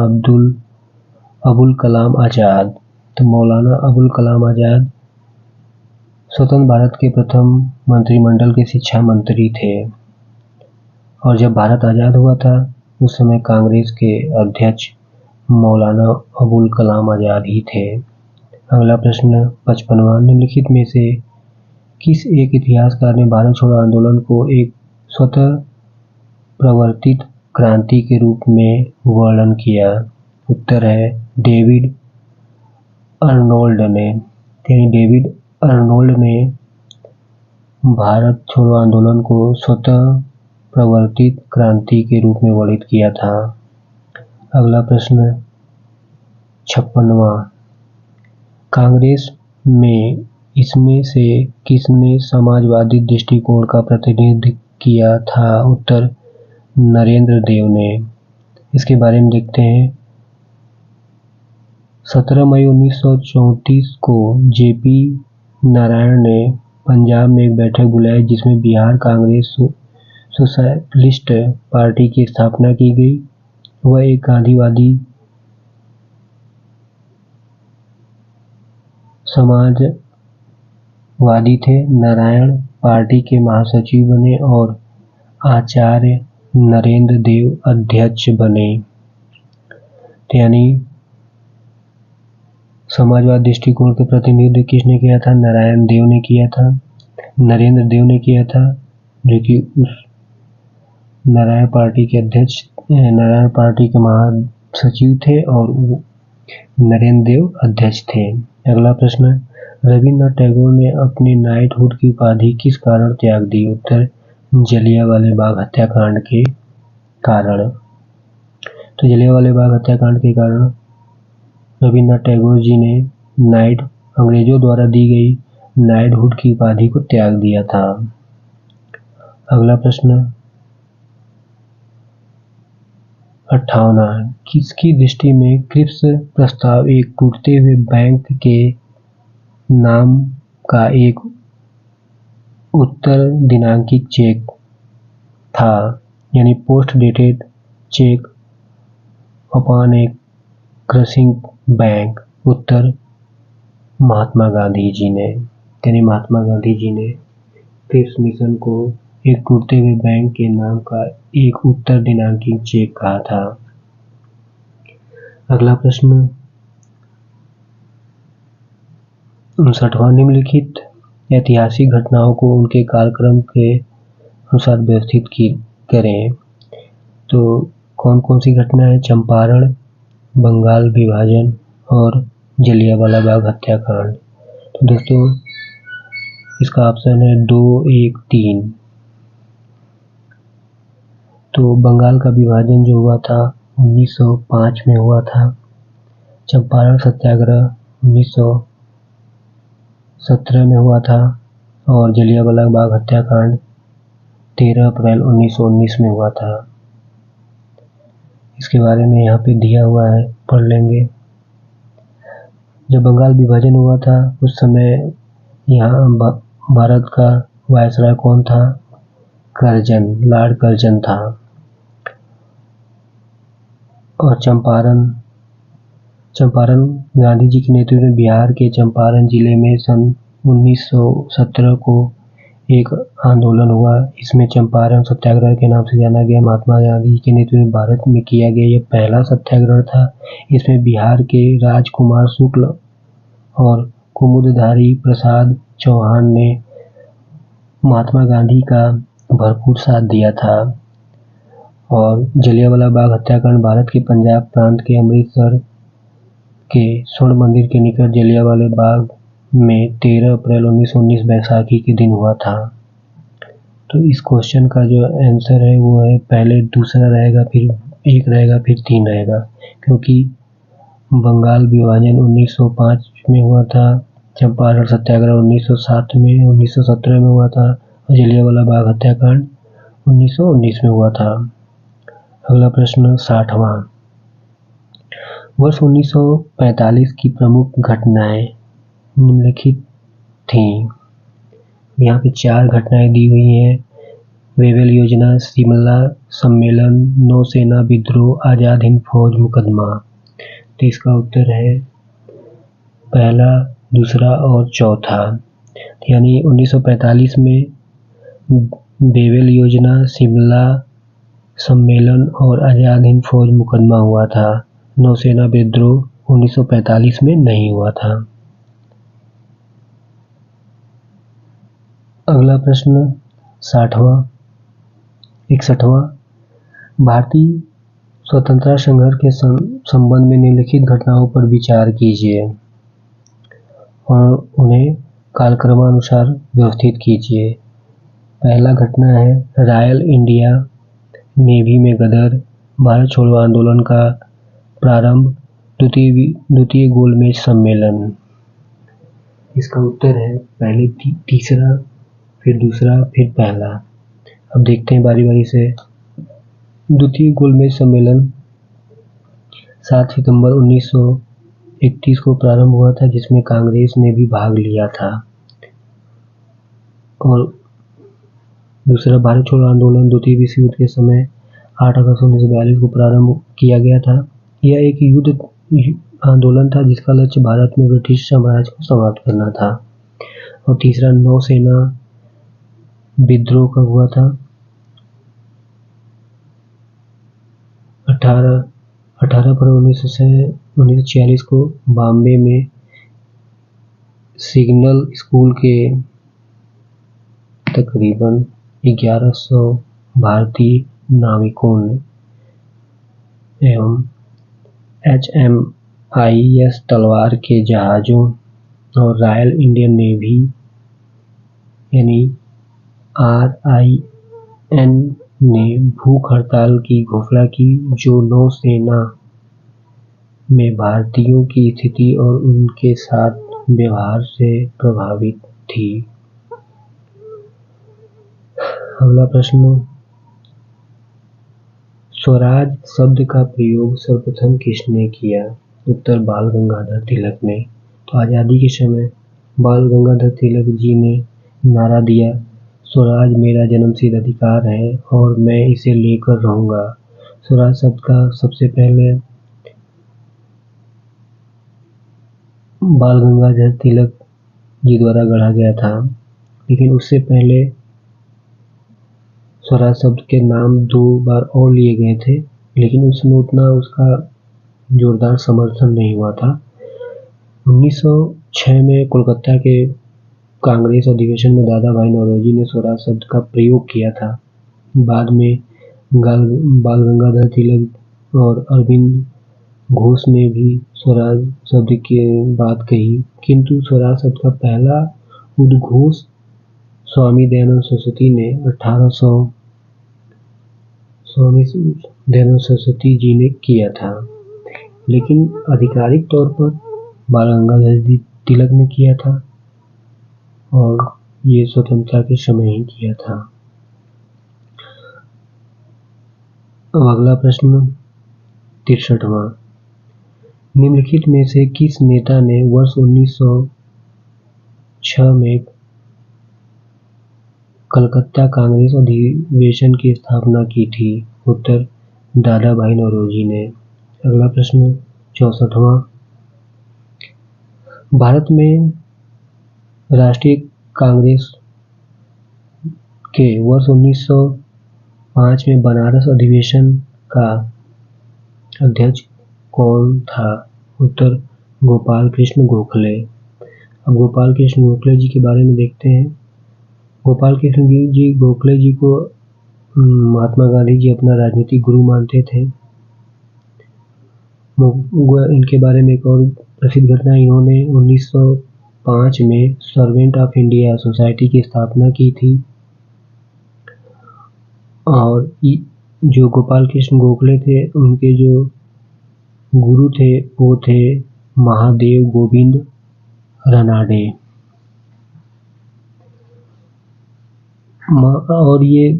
अबुल कलाम आजाद। तो मौलाना अबुल कलाम आजाद स्वतंत्र भारत के प्रथम मंत्रिमंडल के शिक्षा मंत्री थे। और जब भारत आजाद हुआ था उस समय कांग्रेस के अध्यक्ष मौलाना अबुल कलाम आजाद ही थे। अगला प्रश्न 55वां, निम्नलिखित में से किस एक इतिहासकार ने भारत छोड़ो आंदोलन को एक स्वतः प्रवर्तित क्रांति के रूप में वर्णन किया? उत्तर है डेविड अर्नोल्ड ने। यानी डेविड अर्नोल्ड ने भारत छोड़ो आंदोलन को स्वतः प्रवर्तित क्रांति के रूप में वर्णित किया था। अगला प्रश्न 56वां, कांग्रेस में इसमें से किसने समाजवादी दृष्टिकोण का प्रतिनिधित्व किया था? उत्तर, नरेंद्र देव ने। इसके बारे में देखते हैं। 17 मई 1934 को जेपी नारायण ने पंजाब में एक बैठक बुलाई जिसमें बिहार कांग्रेस सोशलिस्ट पार्टी की स्थापना की गई। वह एक गांधीवादी समाजवादी थे। नारायण पार्टी के महासचिव बने और आचार्य नरेंद्र देव अध्यक्ष बने। यानी समाजवाद दृष्टिकोण के प्रतिनिधित्व किसने किया था? नारायण देव ने किया था, नरेंद्र देव ने किया था, जो कि उस नारायण पार्टी के अध्यक्ष, नारायण पार्टी के महासचिव थे और वो नरेंद्र देव अध्यक्ष थे। अगला प्रश्न, रविन्द्रनाथ टैगोर ने अपनी नाइटहुड की उपाधि किस कारण त्याग दी? उत्तर, जलियांवाला बाग हत्याकांड के कारण। तो जलियांवाला बाग हत्याकांड के कारण रविन्द्रनाथ टैगोर जी ने नाइट अंग्रेजों द्वारा दी गई नाइटहुड की उपाधि को त्याग दिया था। अगला प्रश्न 58 किसकी दृष्टि में क्रिप्स प्रस्ताव एक टूटते हुए बैंक के नाम का एक उत्तर दिनांकित चेक था, यानी पोस्ट डेटेड चेक अपॉन ए क्रशिंग बैंक। उत्तर महात्मा गांधी जी ने, यानी महात्मा गांधी जी ने क्रिप्स मिशन को एक टूटते हुए बैंक के नाम का एक उत्तर दिनांकित चेक कहा था। अगला प्रश्न 59वां निम्नलिखित ऐतिहासिक घटनाओं को उनके कालक्रम के अनुसार व्यवस्थित करें। तो कौन कौन सी घटना है? चंपारण, बंगाल विभाजन और जलियांवाला बाग हत्याकांड। तो दोस्तों इसका ऑप्शन है 2, 1, 3। तो बंगाल का विभाजन जो हुआ था 1905 में हुआ था। चंपारण सत्याग्रह 1917 में हुआ था और जलियांवाला बाग हत्याकांड 13 अप्रैल 1919 में हुआ था। इसके बारे में यहाँ पे दिया हुआ है, पढ़ लेंगे। जब बंगाल विभाजन हुआ था उस समय यहाँ भारत का वायसराय कौन था? कर्जन, लॉर्ड कर्जन था। और चंपारण गांधी जी के नेतृत्व में बिहार के चंपारण जिले में सन 1917 को एक आंदोलन हुआ। इसमें चंपारण सत्याग्रह के नाम से जाना गया। महात्मा गांधी के नेतृत्व में भारत में किया गया यह पहला सत्याग्रह था। इसमें बिहार के राजकुमार शुक्ल और कुमुदधारी प्रसाद चौहान ने महात्मा गांधी का भरपूर साथ दिया था। और जलियांवाला बाग हत्याकांड भारत के पंजाब प्रांत के अमृतसर के स्वर्ण मंदिर के निकट जलियांवाला बाग में 13 अप्रैल 1919 बैसाखी के दिन हुआ था। तो इस क्वेश्चन का जो आंसर है वो है पहले दूसरा रहेगा, फिर 1 रहेगा, फिर 3 रहेगा, क्योंकि बंगाल विभाजन 1905 में हुआ था, चंपारण सत्याग्रह 1907 में 1917 में हुआ था और जलियांवाला बाग हत्याकांड 1919 में हुआ था। अगला प्रश्न 60वां। वर्ष 1945 की प्रमुख घटनाएं निम्नलिखित थीं। यहाँ पे 4 घटनाएं दी हुई हैं। वेवेल योजना, शिमला सम्मेलन, नौसेना विद्रोह, आजाद हिंद फौज मुकदमा। तो इसका उत्तर है पहला, दूसरा और चौथा। यानी 1945 में वेवेल योजना, शिमला सम्मेलन और आजाद हिंद फौज मुकदमा हुआ था। नौसेना विद्रोह 1945 में नहीं हुआ था। अगला प्रश्न 61वां। भारतीय स्वतंत्रता संघर्ष के संबंध में निम्नलिखित घटनाओं पर विचार कीजिए और उन्हें कालक्रमानुसार व्यवस्थित कीजिए। पहला घटना है रॉयल इंडिया नेवी में गदर, भारत छोड़ो आंदोलन का प्रारंभ, द्वितीय गोलमेज सम्मेलन। इसका उत्तर है पहले तीसरा, फिर दूसरा, फिर पहला। अब देखते हैं बारी बारी से। द्वितीय गोलमेज सम्मेलन 7 सितंबर 1931 को प्रारंभ हुआ था, जिसमें कांग्रेस ने भी भाग लिया था। और दूसरा भारत छोड़ो आंदोलन द्वितीय विश्व युद्ध के समय 8 अगस्त 1942 को प्रारंभ किया गया था। यह एक युद्ध आंदोलन था जिसका लक्ष्य भारत में ब्रिटिश साम्राज्य को समाप्त करना था। और तीसरा नौसेना विद्रोह कब हुआ था? 18 फरवरी 1946 को बॉम्बे में सिग्नल स्कूल के तकरीबन 1100 भारतीय नाविकों एवं HMIS तलवार के जहाजों और रॉयल इंडियन नेवी यानी RIN ने भूख हड़ताल की घोषणा की, जो नौसेना में भारतीयों की स्थिति और उनके साथ व्यवहार से प्रभावित थी। अगला प्रश्न, स्वराज शब्द का प्रयोग सर्वप्रथम किसने किया? उत्तर, बाल गंगाधर तिलक ने। तो आज़ादी के समय बाल गंगाधर तिलक जी ने नारा दिया, स्वराज मेरा जन्मसिद्ध अधिकार है और मैं इसे लेकर रहूंगा। स्वराज शब्द का सबसे पहले बाल गंगाधर तिलक जी द्वारा गढ़ा गया था, लेकिन उससे पहले स्वराज शब्द के नाम 2 बार और लिए गए थे, लेकिन उसमें उतना उसका जोरदार समर्थन नहीं हुआ था। 1906 में कोलकाता के कांग्रेस अधिवेशन में दादा भाई नौरोजी ने स्वराज शब्द का प्रयोग किया था। बाद में बाल गंगाधर तिलक और अरविंद घोष ने भी स्वराज शब्द की बात कही, किंतु स्वराज शब्द का पहला उद्घोष स्वामी दयानंद सरस्वती जी ने किया था, लेकिन आधिकारिक तौर पर बाल गंगाधर तिलक ने किया था और ये स्वतंत्रता के समय ही किया था। अब अगला प्रश्न 63वां, निम्नलिखित में से किस नेता ने वर्ष 1906 में कलकत्ता कांग्रेस अधिवेशन की स्थापना की थी? उत्तर, दादा भाई नौरोजी ने। अगला प्रश्न 64वां, भारत में राष्ट्रीय कांग्रेस के वर्ष 1905 में बनारस अधिवेशन का अध्यक्ष कौन था? उत्तर, गोपाल कृष्ण गोखले। अब गोपाल कृष्ण गोखले जी के बारे में देखते हैं। गोपाल कृष्ण जी गोखले जी को महात्मा गांधी जी अपना राजनीतिक गुरु मानते थे। इनके बारे में एक और प्रसिद्ध घटना, इन्होंने 1905 में सर्वेंट ऑफ इंडिया सोसाइटी की स्थापना की थी और जो गोपाल कृष्ण गोखले थे उनके जो गुरु थे वो थे महादेव गोविंद रानडे। और ये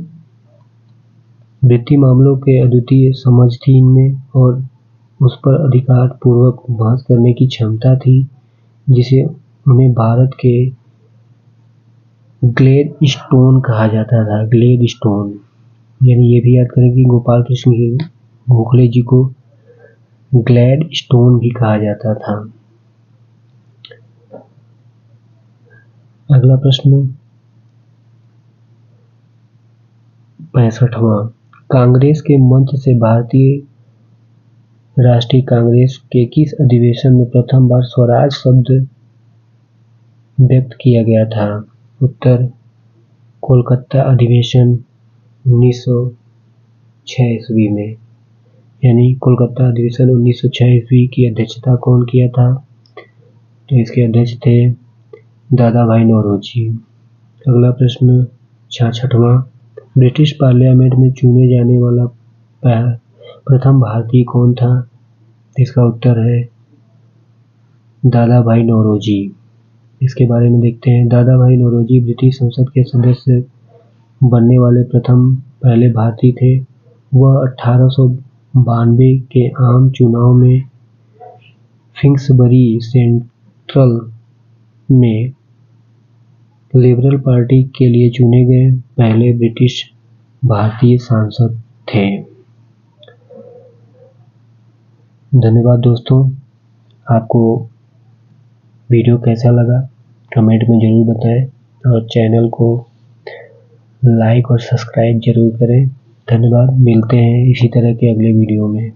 वृत्ति मामलों के अद्वितीय समझ थी इनमें और उस पर अधिकार पूर्वक बहस करने की क्षमता थी, जिसे उन्हें भारत के ग्लैडस्टोन कहा जाता था। ग्लैडस्टोन, यानी ये भी याद करें कि गोपाल कृष्ण गोखले जी को ग्लैडस्टोन भी कहा जाता था। अगला प्रश्न 65वां, कांग्रेस के मंच से भारतीय राष्ट्रीय कांग्रेस के किस अधिवेशन में प्रथम बार स्वराज शब्द व्यक्त किया गया था? उत्तर, कोलकाता अधिवेशन 1906 ईस्वी में। यानी कोलकाता अधिवेशन 1906 ईस्वी की अध्यक्षता कौन किया था? तो इसके अध्यक्ष थे दादा भाई नौरोजी। अगला प्रश्न 66वां, ब्रिटिश पार्लियामेंट में चुने जाने वाला प्रथम भारतीय कौन था? इसका उत्तर है दादा भाई नौरोजी। इसके बारे में देखते हैं। दादा भाई नौरोजी ब्रिटिश संसद के सदस्य बनने वाले पहले भारतीय थे। वह 1892 के आम चुनाव में किंग्सबरी सेंट्रल में लिबरल पार्टी के लिए चुने गए पहले ब्रिटिश भारतीय सांसद थे। धन्यवाद दोस्तों, आपको वीडियो कैसा लगा कमेंट में ज़रूर बताएं और चैनल को लाइक और सब्सक्राइब जरूर करें। धन्यवाद, मिलते हैं इसी तरह के अगले वीडियो में।